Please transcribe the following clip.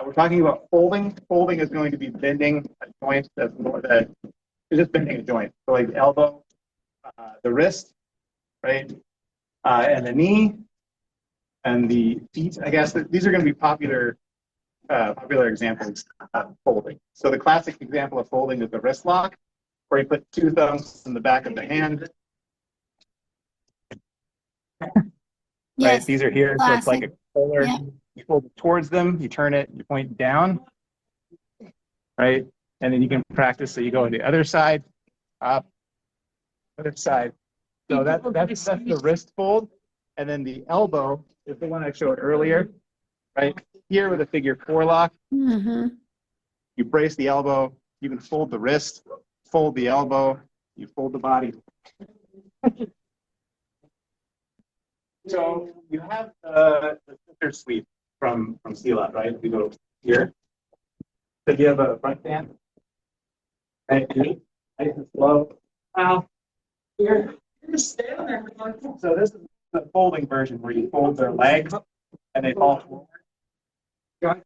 We're talking about folding. Folding is going to be bending a joint that's more that it's just bending a joint. So like the elbow, the wrist, right, and the knee, and the feet. I guess these are going to be popular examples of folding. So the classic example of folding is the wrist lock, where you put two thumbs in the back of the hand. Yes. Right, these are here, so it's like a polar. Yeah. You fold it towards them, you turn it, you point down, right, and then you can practice. So you go to the other side, up, other side. So that's the wrist fold, and then the elbow is the one I showed earlier, right? Here with a figure 4 lock, Mm-hmm. you brace the elbow, you can fold the wrist, fold the elbow, you fold the body. So you have the sister sweep from CLAT, right? We go here. So you have a front stand. Right, nice and slow. Wow. Here. So this is the folding version where you fold their legs and they fall forward.